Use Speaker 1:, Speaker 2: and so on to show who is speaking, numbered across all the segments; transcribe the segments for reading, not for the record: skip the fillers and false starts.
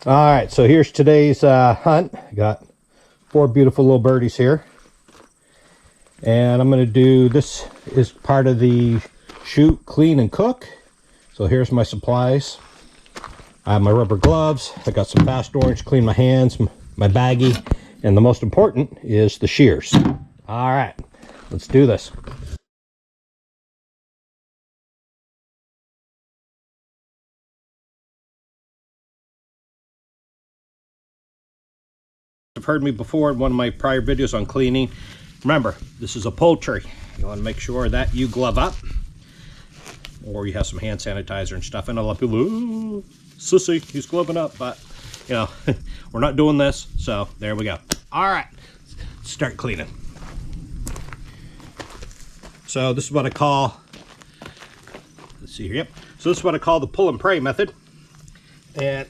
Speaker 1: All right, so here's today's hunt. I got 4 beautiful little birdies here. And I'm going to do, this is part of the shoot, clean, and cook. So here's my supplies. I have my rubber gloves. I got some fast orange to clean my hands, my baggie, and the most important is the shears. All right, let's do this. You've heard me before in one of my prior videos on cleaning. Remember, this is a poultry. You want to make sure that you glove up, or you have some hand sanitizer and stuff. And a lot of people, ooh, sissy, he's gloving up, but you know, we're not doing this. So there we go. All right, let's start cleaning. So this is what I call, let's see here, yep. So this is what I call the pull and pray method. And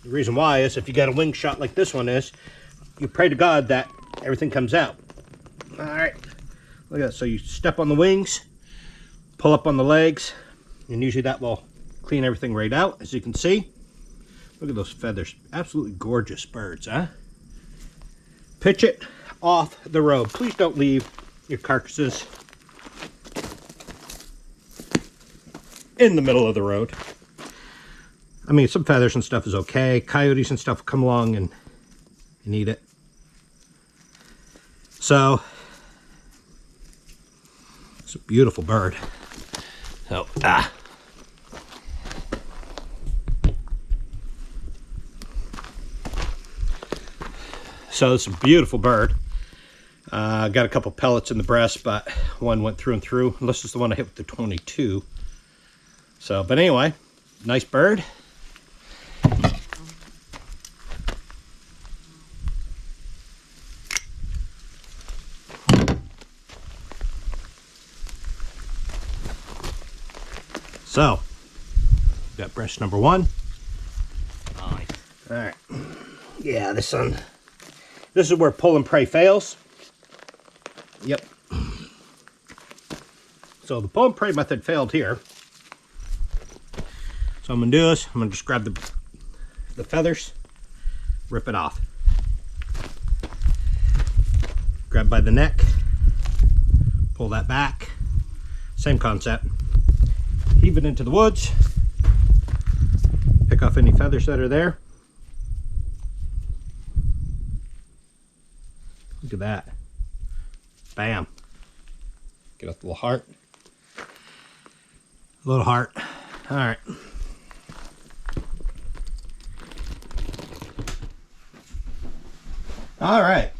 Speaker 1: the reason why is if you got a wing shot like this one is, you pray to God that everything comes out. All right, look at that. So you step on the wings, pull up on the legs, and usually that will clean everything right out. As you can see, look at those feathers. Absolutely gorgeous birds, huh? Pitch it off the road. Please don't leave your carcasses in the middle of the road. I mean, some feathers and stuff is okay. Coyotes and stuff come along and eat it. So, it's a beautiful bird. So, So, it's a beautiful bird. Got a couple pellets in the breast, but one went through and through. This is the one I hit with the 22. So, but anyway, nice bird. So, got breast number 1. All right. Yeah, this one. This is where pull and pray fails. Yep. So the pull and pray method failed here. So I'm going to do is, I'm going to just grab the feathers, rip it off. Grab by the neck, pull that back. Same concept. Heave it into the woods, pick off any feathers that are there. Look at that. Bam. Get up the little heart. Little heart. All right. All right.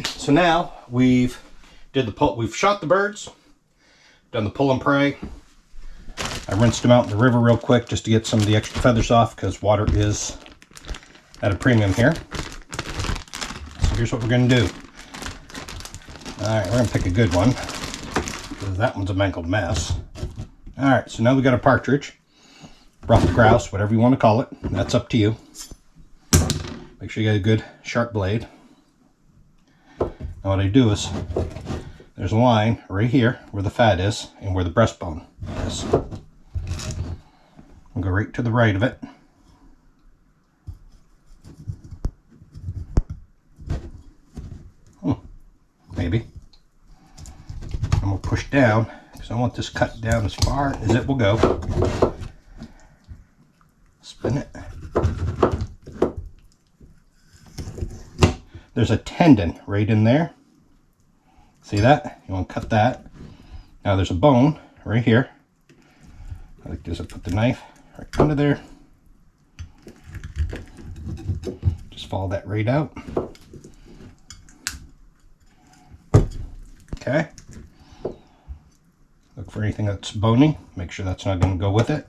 Speaker 1: So now we've shot the birds, done the pull and pray. I rinsed them out in the river real quick just to get some of the extra feathers off because water is at a premium here. So here's what we're going to do. Alright, we're going to pick a good one because that one's a mangled mess. Alright, so now we got a partridge, ruffed grouse, whatever you want to call it. That's up to you. Make sure you get a good sharp blade. Now what I do is, there's a line right here where the fat is and where the breastbone is. I'll go right to the right of it. Maybe. And we'll push down because I want this cut down as far as it will go. Spin it. There's a tendon right in there. See that? You want to cut that. Now there's a bone right here. I like this. I put the knife right under there. Just follow that right out. Okay. Look for anything that's bony. Make sure that's not going to go with it.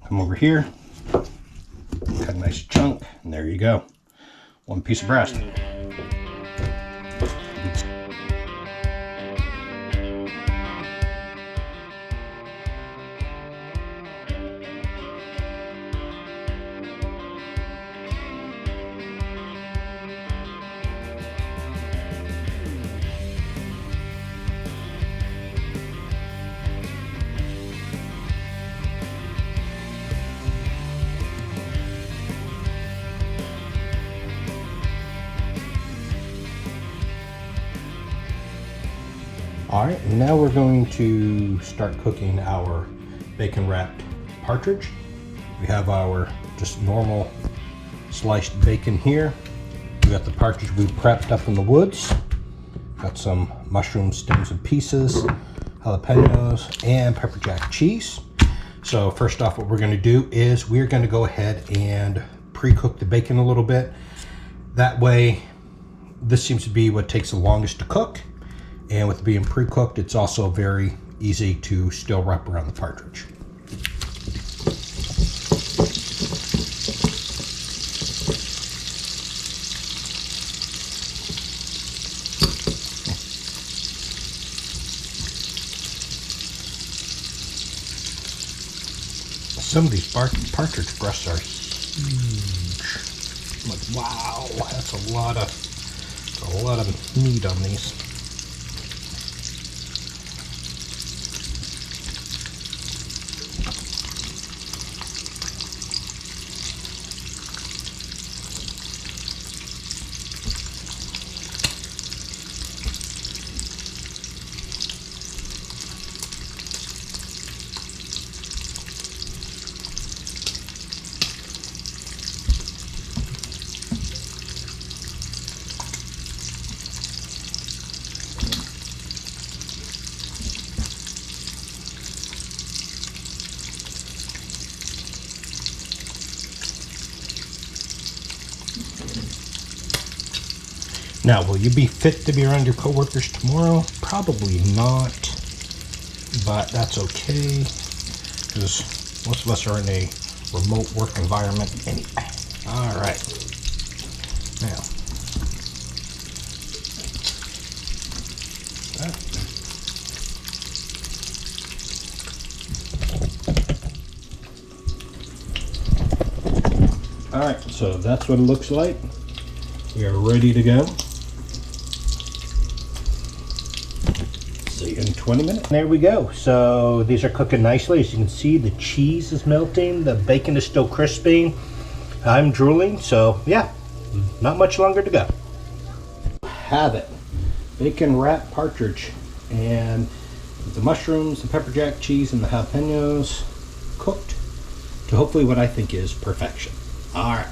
Speaker 1: Come over here. Cut a nice chunk, and there you go. One piece of breast. All right, now we're going to start cooking our bacon wrapped partridge. We have our just normal sliced bacon here. We got the partridge we prepped up in the woods. Got some mushroom stems and pieces, jalapeños, and pepper jack cheese. So first off, what we're going to do is we're going to go ahead and pre-cook the bacon a little bit. That way, this seems to be what takes the longest to cook. And with being pre-cooked, it's also very easy to still wrap around the partridge. Some of these partridge breasts are huge. I'm like, wow, that's a lot of meat on these. Now, will you be fit to be around your coworkers tomorrow? Probably not, but that's okay, because most of us are in a remote work environment anyway. All right. Now, all right, so that's what it looks like. We are ready to go. See you in 20 minutes. There we go. So these are cooking nicely. As you can see, the cheese is melting. The bacon is still crispy. I'm drooling. So yeah, not much longer to go. Have it. Bacon wrapped partridge. And the mushrooms, the pepper jack cheese, and the jalapeños cooked to hopefully what I think is perfection. All right.